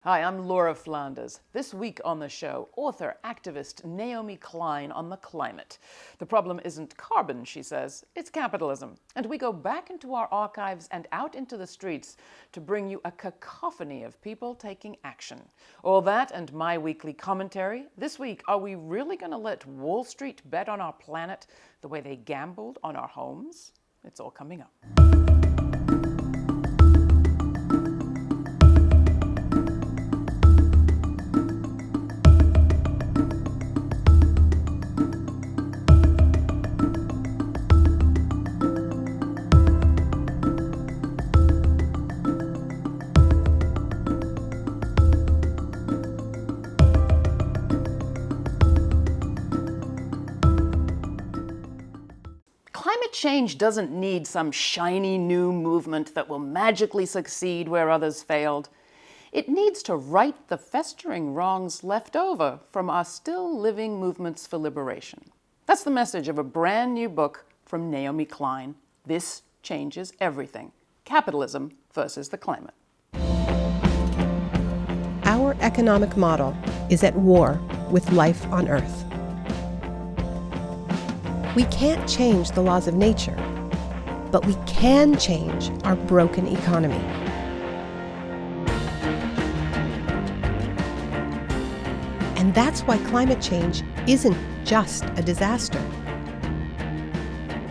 Hi, I'm Laura Flanders. This week on the show, author, activist Naomi Klein on the climate. The problem isn't carbon, she says, it's capitalism. And we go back into our archives and out into the streets to bring you a cacophony of people taking action. All that and my weekly commentary. This week, are we really going to let Wall Street bet on our planet the way they gambled on our homes? It's all coming up. Climate change doesn't need some shiny new movement that will magically succeed where others failed. It needs to right the festering wrongs left over from our still living movements for liberation. That's the message of a brand new book from Naomi Klein. This changes everything. Capitalism versus the climate. Our economic model is at war with life on Earth. We can't change the laws of nature, but we can change our broken economy. And that's why climate change isn't just a disaster.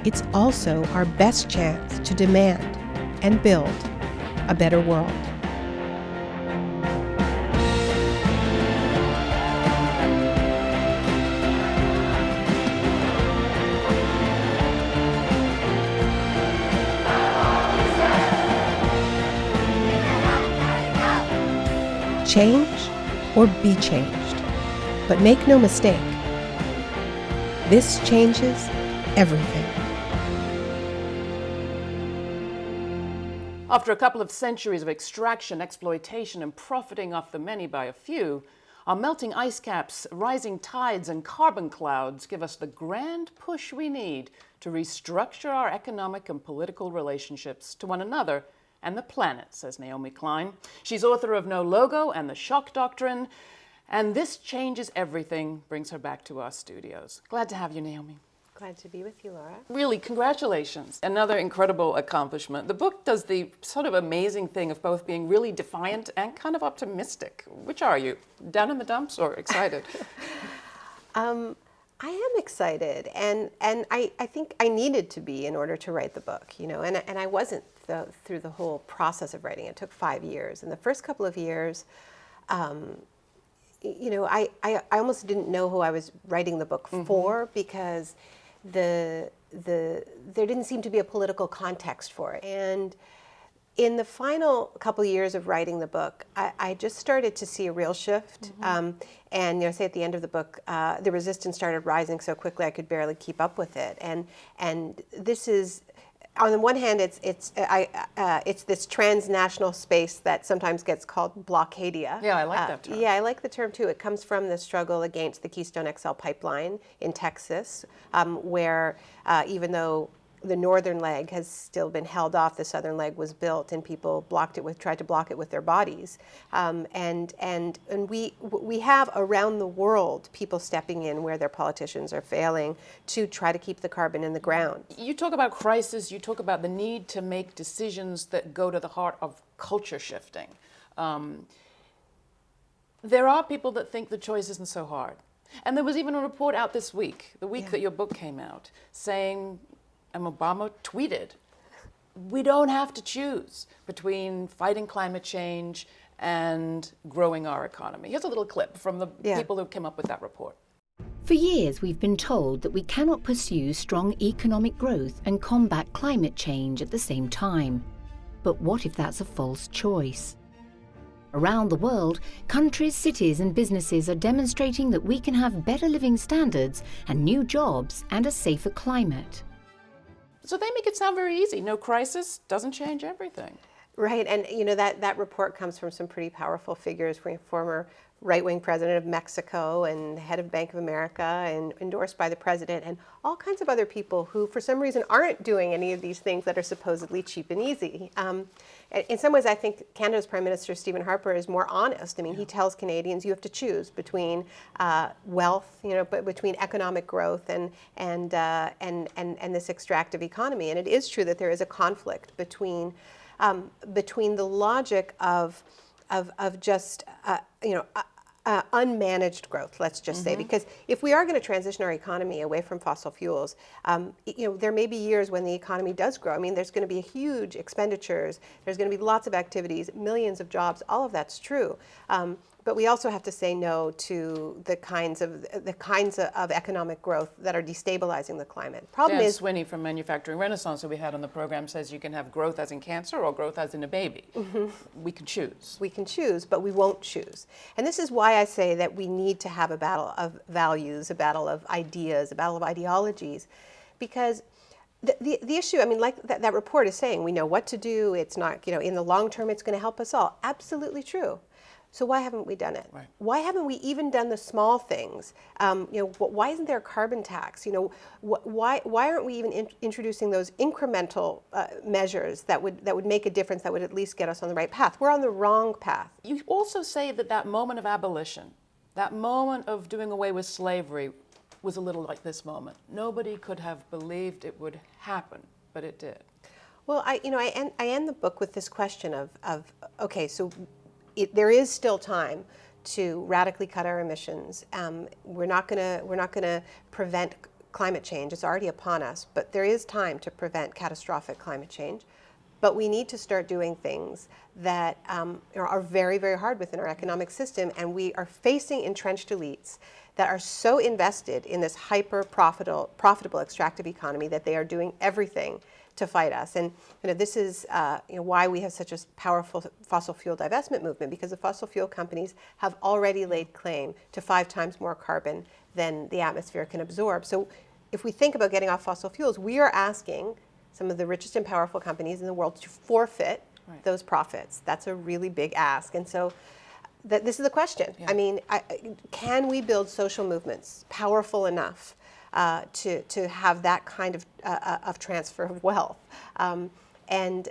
It's also our best chance to demand and build a better world. Change or be changed. But make no mistake, this changes everything. After a couple of centuries of extraction, exploitation, and profiting off the many by a few, our melting ice caps, rising tides, and carbon clouds give us the grand push we need to restructure our economic and political relationships to one another and the planet, says Naomi Klein. She's author of No Logo and The Shock Doctrine, and This Changes Everything brings her back to our studios. Glad to have you, Naomi. Glad to be with you, Laura. Really, congratulations. Another incredible accomplishment. The book does the sort of amazing thing of both being really defiant and kind of optimistic. Which are you? Down in the dumps or excited? I am excited, and I think I needed to be in order to write the book, and I wasn't through the whole process of writing. It took 5 years. And the first couple of years, I almost didn't know who I was writing the book for, because there didn't seem to be a political context for it. And in the final couple of years of writing the book, I just started to see a real shift. And say at the end of the book, the resistance started rising so quickly I could barely keep up with it. And this is, on the one hand, it's this transnational space that sometimes gets called blockadia. Yeah, I like that term. Yeah, I like the term too. It comes from the struggle against the Keystone XL pipeline in Texas, where even though the northern leg has still been held off, the southern leg was built, and people tried to block it with their bodies. And we have around the world people stepping in where their politicians are failing to try to keep the carbon in the ground. You talk about crisis, you talk about the need to make decisions that go to the heart of culture shifting. There are people that think the choice isn't so hard. And there was even a report out this week, the week that your book came out, saying, and Obama tweeted, we don't have to choose between fighting climate change and growing our economy. Here's a little clip from the people who came up with that report. For years, we've been told that we cannot pursue strong economic growth and combat climate change at the same time. But what if that's a false choice? Around the world, countries, cities and businesses are demonstrating that we can have better living standards and new jobs and a safer climate. So they make it sound very easy. No crisis doesn't change everything. Right, and that report comes from some pretty powerful figures, former right-wing president of Mexico and head of Bank of America, and endorsed by the president, and all kinds of other people who, for some reason, aren't doing any of these things that are supposedly cheap and easy. In some ways, I think Canada's Prime Minister, Stephen Harper, is more honest. I mean, he tells Canadians you have to choose between wealth, but between economic growth and this extractive economy. And it is true that there is a conflict between the logic of just unmanaged growth, let's just say, because if we are going to transition our economy away from fossil fuels, there may be years when the economy does grow. I mean, there's going to be huge expenditures, there's going to be lots of activities, millions of jobs, all of that's true. But we also have to say no to the kinds of economic growth that are destabilizing the climate. Problem Dan is, Swinney from Manufacturing Renaissance, who we had on the program, says you can have growth as in cancer or growth as in a baby. We can choose. we can choose, but we won't choose. And this is why I say that we need to have a battle of values, a battle of ideas, a battle of ideologies, because the issue, I mean, like that report is saying, we know what to do. It's not, in the long term, it's going to help us all. Absolutely true. So why haven't we done it? Right. Why haven't we even done the small things? Why isn't there a carbon tax? Why aren't we even introducing those incremental measures that would make a difference, that would at least get us on the right path? We're on the wrong path. You also say that moment of abolition, that moment of doing away with slavery, was a little like this moment. Nobody could have believed it would happen, but it did. Well, I end the book with this question of okay, so there is still time to radically cut our emissions. We're not gonna prevent climate change. It's already upon us, but there is time to prevent catastrophic climate change. But we need to start doing things that are very, very hard within our economic system, and we are facing entrenched elites that are so invested in this hyper profitable extractive economy that they are doing everything to fight us. And this is why we have such a powerful fossil fuel divestment movement, because the fossil fuel companies have already laid claim to 5 times more carbon than the atmosphere can absorb. So if we think about getting off fossil fuels, we are asking some of the richest and powerful companies in the world to forfeit those profits. That's a really big ask. And so this is the question. Yeah. I mean, can we build social movements powerful enough to have that kind of transfer of wealth, and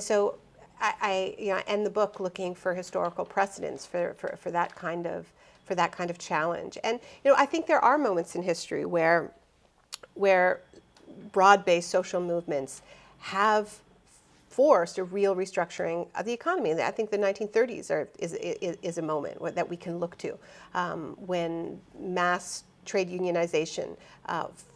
so I end the book looking for historical precedents for that kind of challenge. And I think there are moments in history where broad-based social movements have forced a real restructuring of the economy. And I think the 1930s is a moment that we can look to, when mass trade unionization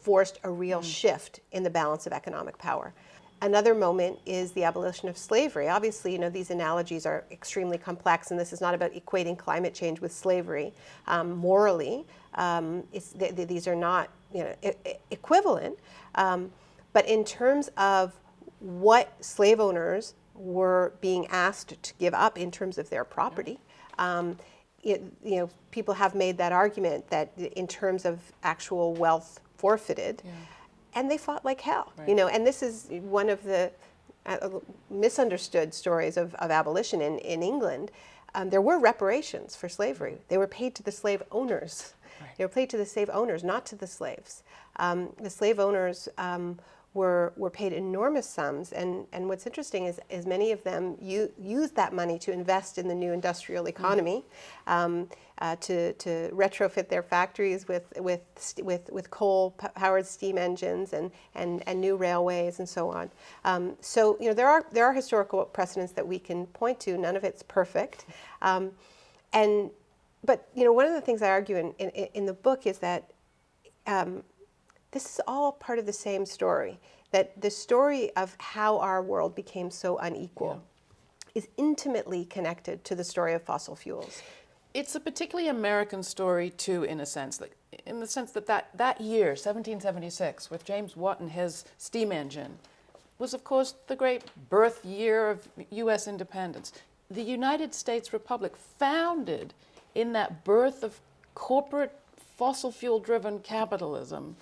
forced a real shift in the balance of economic power. Another moment is the abolition of slavery. Obviously, these analogies are extremely complex, and this is not about equating climate change with slavery. Morally, these are not equivalent. But in terms of what slave owners were being asked to give up in terms of their property, people have made that argument that in terms of actual wealth forfeited, and they fought like hell. Right. And this is one of the misunderstood stories of abolition in England. There were reparations for slavery. They were paid to the slave owners. Right. They were paid to the slave owners, not to the slaves. The slave owners were paid enormous sums, and what's interesting is many of them used that money to invest in the new industrial economy, to retrofit their factories with coal-powered steam engines and new railways and so on. So there are historical precedents that we can point to. None of it's perfect, but one of the things I argue in the book is that this is all part of the same story, that the story of how our world became so unequal is intimately connected to the story of fossil fuels. It's a particularly American story, too, in the sense that that year, 1776, with James Watt and his steam engine, was, of course, the great birth year of U.S. independence. The United States Republic, founded in that birth of corporate fossil fuel-driven capitalism,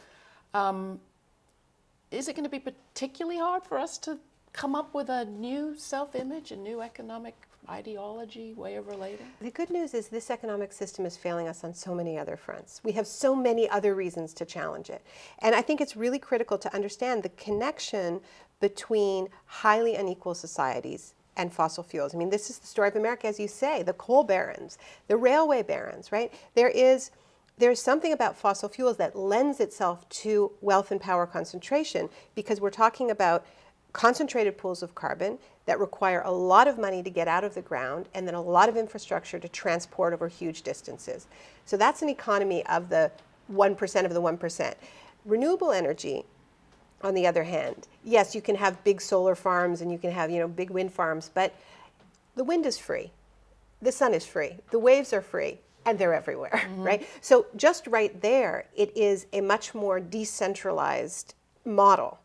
is it going to be particularly hard for us to come up with a new self-image, a new economic ideology, way of relating? The good news is this economic system is failing us on so many other fronts. We have so many other reasons to challenge it. And I think it's really critical to understand the connection between highly unequal societies and fossil fuels. I mean, this is the story of America, as you say, the coal barons, the railway barons, right? There's something about fossil fuels that lends itself to wealth and power concentration, because we're talking about concentrated pools of carbon that require a lot of money to get out of the ground and then a lot of infrastructure to transport over huge distances. So that's an economy of the 1% of the 1%. Renewable energy, on the other hand, yes, you can have big solar farms and you can have, big wind farms, but the wind is free, the sun is free, the waves are free, and they're everywhere, right? So just right there, it is a much more decentralized model.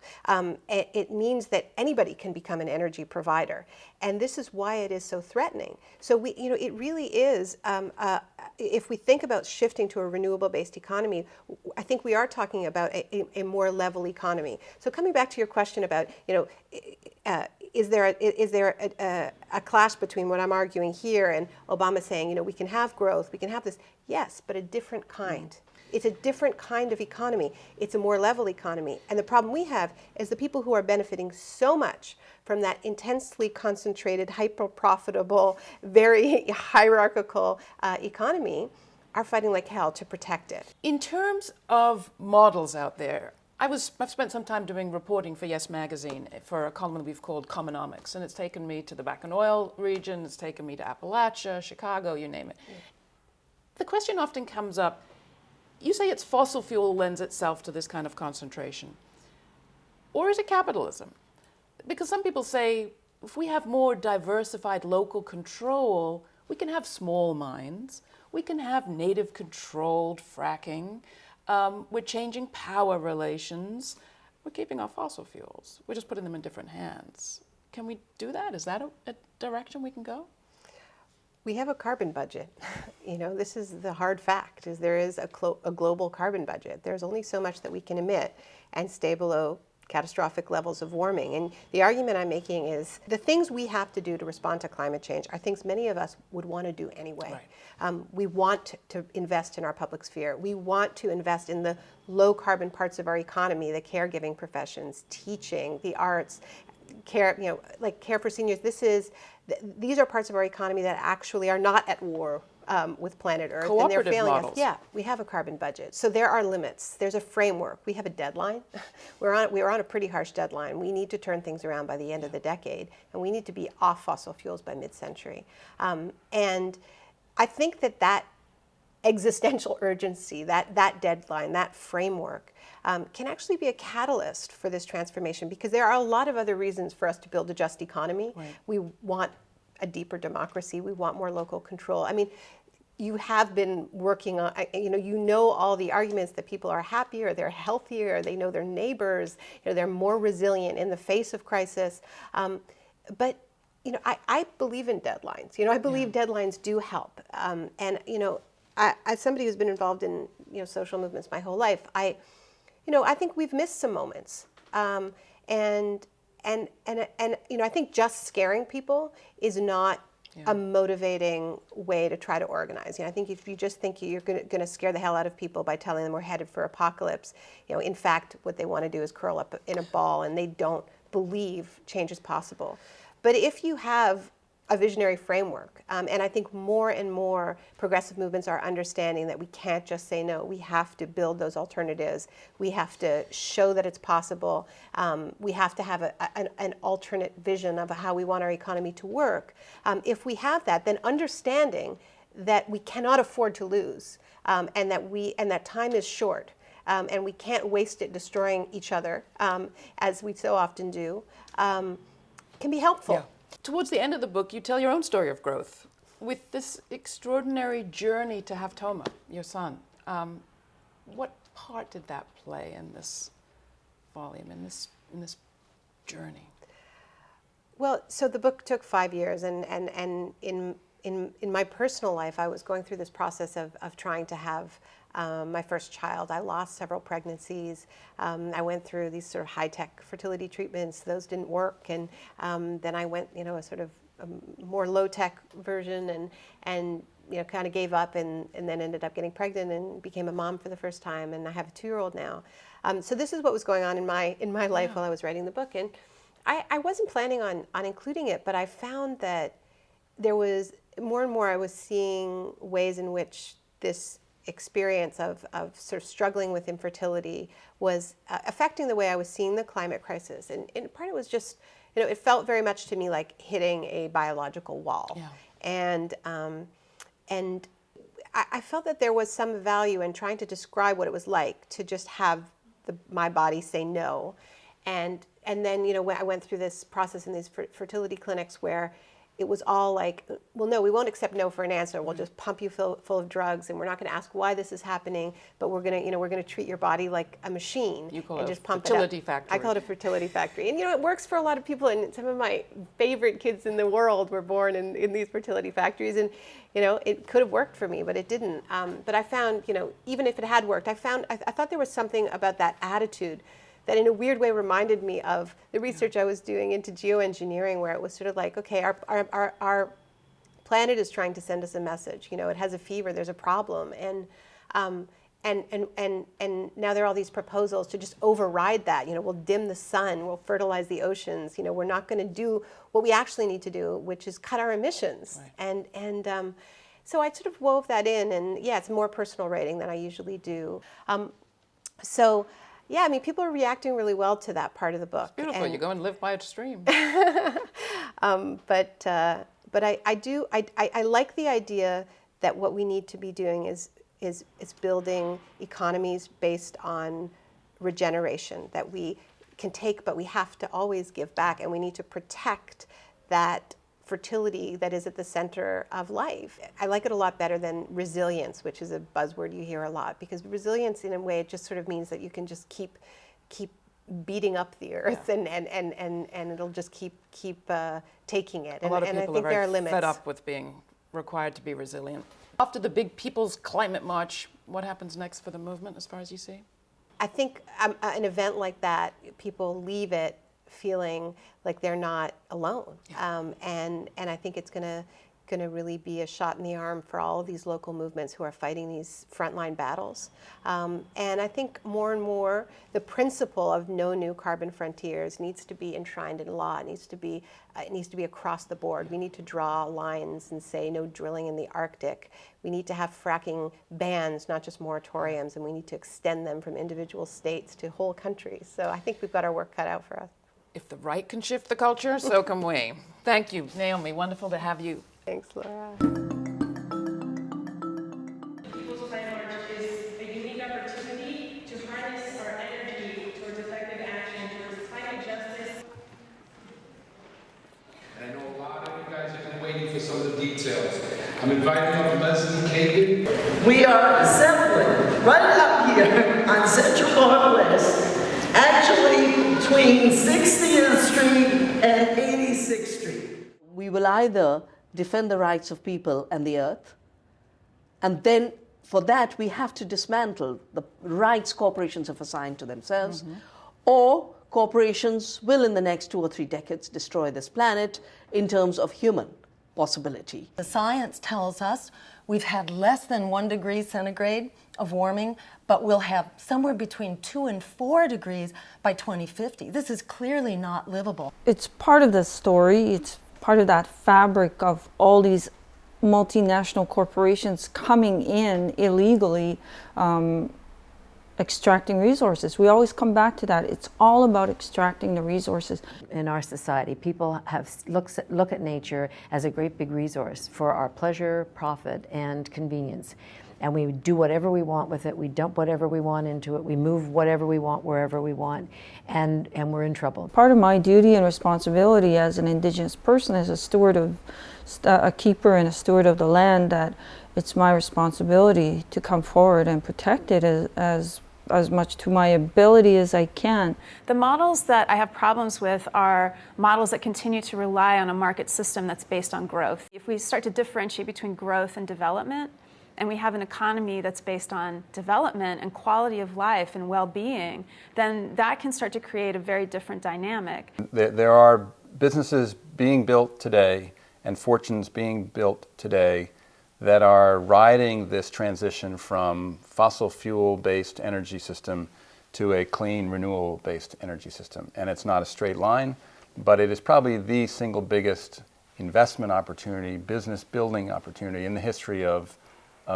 It means that anybody can become an energy provider, and this is why it is so threatening. So it really is. If we think about shifting to a renewable-based economy, I think we are talking about a more level economy. So coming back to your question about, is there a clash between what I'm arguing here and Obama saying, we can have growth, we can have this? Yes, but a different kind. It's a different kind of economy. It's a more level economy. And the problem we have is the people who are benefiting so much from that intensely concentrated, hyper-profitable, very hierarchical economy are fighting like hell to protect it. In terms of models out there, I've spent some time doing reporting for Yes Magazine for a column we've called Comonomics, and it's taken me to the Back and Oil region, it's taken me to Appalachia, Chicago, you name it. Yeah. The question often comes up, you say it's fossil fuel lends itself to this kind of concentration. Or is it capitalism? Because some people say if we have more diversified local control, we can have small mines, we can have native controlled fracking, we're changing power relations, we're keeping our fossil fuels, we're just putting them in different hands. Can we do that? Is that a direction we can go? We have a carbon budget. This is the hard fact, is there is a global carbon budget. There's only so much that we can emit and stay below catastrophic levels of warming. And the argument I'm making is the things we have to do to respond to climate change are things many of us would want to do anyway. Right. We want to invest in our public sphere. We want to invest in the low carbon parts of our economy, the caregiving professions, teaching, the arts, care, like care for seniors. These are parts of our economy that actually are not at war with planet Earth, and they're failing us. Yeah, we have a carbon budget. So there are limits. There's a framework. We have a deadline. We're on a pretty harsh deadline. We need to turn things around by the end of the decade, and we need to be off fossil fuels by mid-century. And I think that existential urgency, that deadline, that framework, can actually be a catalyst for this transformation, because there are a lot of other reasons for us to build a just economy. Right. We want a deeper democracy. We want more local control. I mean, you have been working on, all the arguments that people are happier, they're healthier, they know their neighbors, they're more resilient in the face of crisis. But I believe in deadlines. I believe deadlines do help. As somebody who's been involved in social movements my whole life, I think we've missed some moments, and I think just scaring people is not a motivating way to try to organize. I think if you just think you're going to scare the hell out of people by telling them we're headed for apocalypse, in fact, what they want to do is curl up in a ball, and they don't believe change is possible. But if you have a visionary framework, and I think more and more progressive movements are understanding that we can't just say no. We have to build those alternatives. We have to show that it's possible. We have to have an alternate vision of how we want our economy to work. If we have that, then understanding that we cannot afford to lose, and that time is short, and we can't waste it destroying each other, as we so often do, can be helpful. Yeah. Towards the end of the book, you tell your own story of growth with this extraordinary journey to have Toma, your son. What part did that play in this volume, in this journey? Well, so the book took 5 years, and in my personal life, I was going through this process of trying to have my first child. I lost several pregnancies. I went through these sort of high-tech fertility treatments. Those didn't work. And then I went, a sort of more low-tech version and kind of gave up and then ended up getting pregnant and became a mom for the first time. And I have a 2-year-old now. So this is what was going on in my life while I was writing the book. And I wasn't planning on including it, but I found that there was more and more I was seeing ways in which this experience of sort of struggling with infertility was affecting the way I was seeing the climate crisis. And in part it was just, it felt very much to me like hitting a biological wall. Yeah. And I felt that there was some value in trying to describe what it was like to just have my body say no. And then, when I went through this process in these fertility clinics where it was all like, well, no, we won't accept no for an answer. We'll just pump you full of drugs, and we're not going to ask why this is happening, but we're going to treat your body like a machine. You call and it just a pump fertility it up. factory. I call it a fertility factory. And it works for a lot of people, and some of my favorite kids in the world were born in these fertility factories, and it could have worked for me, but it didn't. But I found, even if it had worked, I thought there was something about that attitude that in a weird way reminded me of the research I was doing into geoengineering, where it was sort of like, okay, our planet is trying to send us a message. It has a fever, there's a problem, and now there are all these proposals to just override that. We'll dim the sun, we'll fertilize the oceans. We're not going to do what we actually need to do, which is cut our emissions. Right. And so I sort of wove that in, and yeah, it's more personal writing than I usually do. Yeah, people are reacting really well to that part of the book. It's beautiful. You go and live by a stream. But I like the idea that what we need to be doing is building economies based on regeneration, that we can take, but we have to always give back, and we need to protect that fertility that is at the center of life. I like it a lot better than resilience, which is a buzzword you hear a lot, because resilience, in a way, it just sort of means that you can just keep beating up the earth, and it'll just keep taking it. A lot of people I think there are limits. Fed up with being required to be resilient. After the big People's Climate March, what happens next for the movement, as far as you see? I think an event like that, people leave it feeling like they're not alone. Yeah. And I think it's going to really be a shot in the arm for all of these local movements who are fighting these frontline battles. And I think more and more the principle of no new carbon frontiers needs to be enshrined in law. It needs to be across the board. We need to draw lines and say no drilling in the Arctic. We need to have fracking bans, not just moratoriums, and we need to extend them from individual states to whole countries. So I think we've got our work cut out for us. If the right can shift the culture, so can we. Thank you, Naomi. Wonderful to have you. Thanks, Laura. People's Climate March is a unique opportunity to harness our energy towards effective action towards climate justice. And I know a lot of you guys have been waiting for some of the details. I'm inviting up Leslie Kagan. We are assembling right up here on Central Northwest, actually between 60th Street and 86th Street. We will either defend the rights of people and the earth, and then for that we have to dismantle the rights corporations have assigned to themselves, or corporations will in the next 2 or 3 decades destroy this planet in terms of human possibility. The science tells us we've had less than 1 degree centigrade of warming, but we'll have somewhere between 2 and 4 degrees by 2050. This is clearly not livable. It's part of the story. It's part of that fabric of all these multinational corporations coming in illegally, extracting resources. We always come back to that. It's all about extracting the resources. In our society, people look at nature as a great big resource for our pleasure, profit, and convenience. And we do whatever we want with it, we dump whatever we want into it, we move whatever we want, wherever we want, and we're in trouble. Part of my duty and responsibility as an Indigenous person, as a steward of, a keeper and a steward of the land, that it's my responsibility to come forward and protect it as as much to my ability as I can. The models that I have problems with are models that continue to rely on a market system that's based on growth. If we start to differentiate between growth and development, and we have an economy that's based on development and quality of life and well-being, then that can start to create a very different dynamic. There are businesses being built today and fortunes being built today that are riding this transition from fossil fuel-based energy system to a clean, renewable-based energy system. And it's not a straight line, but it is probably the single biggest investment opportunity, business building opportunity in the history of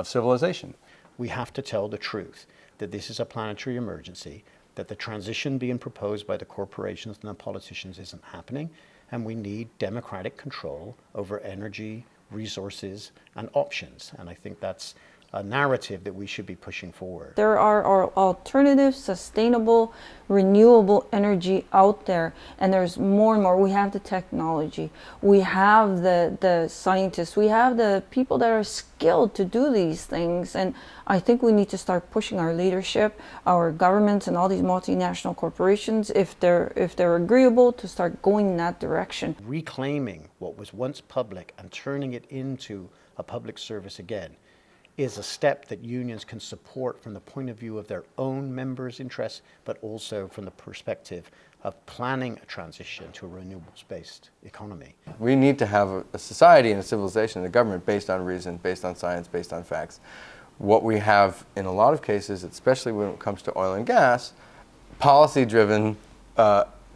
civilization. We have to tell the truth that this is a planetary emergency, that the transition being proposed by the corporations and the politicians isn't happening, and we need democratic control over energy, resources, and options. And I think that's a narrative that we should be pushing forward. There are alternative, sustainable, renewable energy out there, and there's more and more. We have the technology, we have the scientists, we have the people that are skilled to do these things, and I think we need to start pushing our leadership, our governments, and all these multinational corporations, if they're agreeable, to start going in that direction. Reclaiming what was once public and turning it into a public service again is a step that unions can support from the point of view of their own members' interests, but also from the perspective of planning a transition to a renewables-based economy. We need to have a society and a civilization and a government based on reason, based on science, based on facts. What we have in a lot of cases, especially when it comes to oil and gas, policy-driven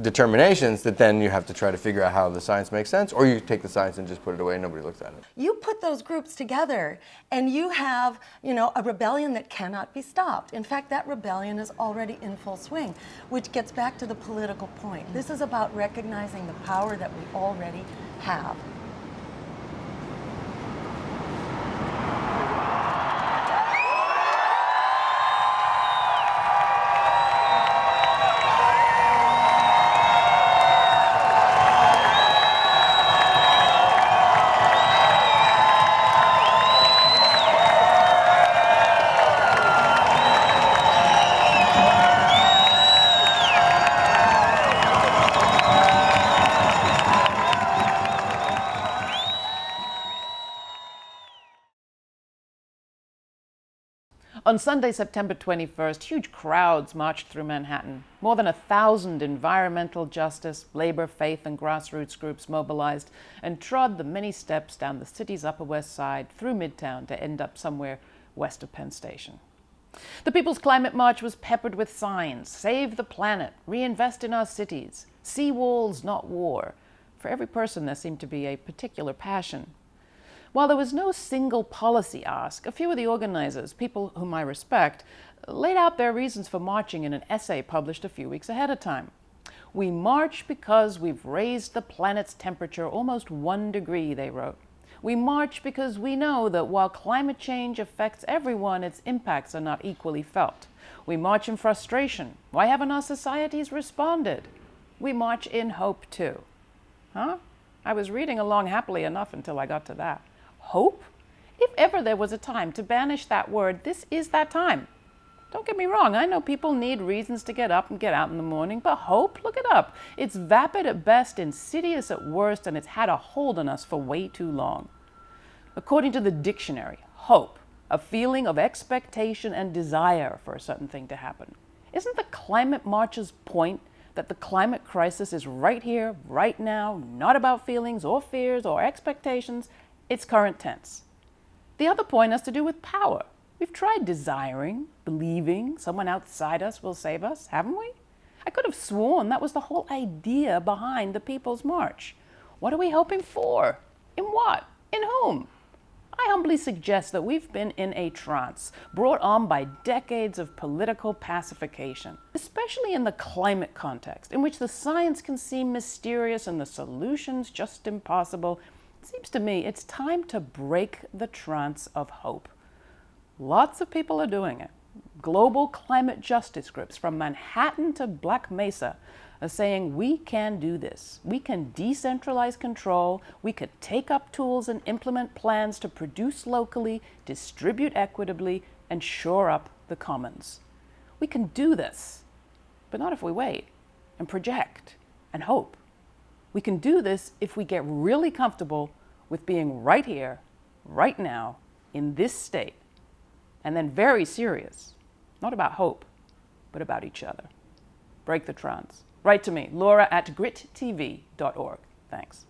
determinations that then you have to try to figure out how the science makes sense, or you take the science and just put it away and nobody looks at it. You put those groups together and you have, a rebellion that cannot be stopped. In fact, that rebellion is already in full swing, which gets back to the political point. This is about recognizing the power that we already have. On Sunday, September 21st, huge crowds marched through Manhattan. More than 1,000 environmental justice, labor, faith, and grassroots groups mobilized and trod the many steps down the city's Upper West Side through Midtown to end up somewhere west of Penn Station. The People's Climate March was peppered with signs: save the planet, reinvest in our cities, sea walls, not war. For every person, there seemed to be a particular passion. While there was no single policy ask, a few of the organizers, people whom I respect, laid out their reasons for marching in an essay published a few weeks ahead of time. We march because we've raised the planet's temperature almost 1 degree, they wrote. We march because we know that while climate change affects everyone, its impacts are not equally felt. We march in frustration. Why haven't our societies responded? We march in hope too. Huh? I was reading along happily enough until I got to that. Hope? If ever there was a time to banish that word, this is that time. Don't get me wrong, I know people need reasons to get up and get out in the morning, but hope? Look it up. It's vapid at best, insidious at worst, and it's had a hold on us for way too long. According to the dictionary, hope, a feeling of expectation and desire for a certain thing to happen. Isn't the climate march's point that the climate crisis is right here, right now, not about feelings or fears or expectations? It's current tense. The other point has to do with power. We've tried desiring, believing someone outside us will save us, haven't we? I could have sworn that was the whole idea behind the People's March. What are we hoping for? In what? In whom? I humbly suggest that we've been in a trance brought on by decades of political pacification, especially in the climate context, in which the science can seem mysterious and the solutions just impossible. It seems to me it's time to break the trance of hope. Lots of people are doing it. Global climate justice groups from Manhattan to Black Mesa are saying we can do this. We can decentralize control. We could take up tools and implement plans to produce locally, distribute equitably, and shore up the commons. We can do this, but not if we wait and project and hope. We can do this if we get really comfortable with being right here, right now, in this state, and then very serious, not about hope, but about each other. Break the trance. Write to me, Laura@grittv.org. Thanks.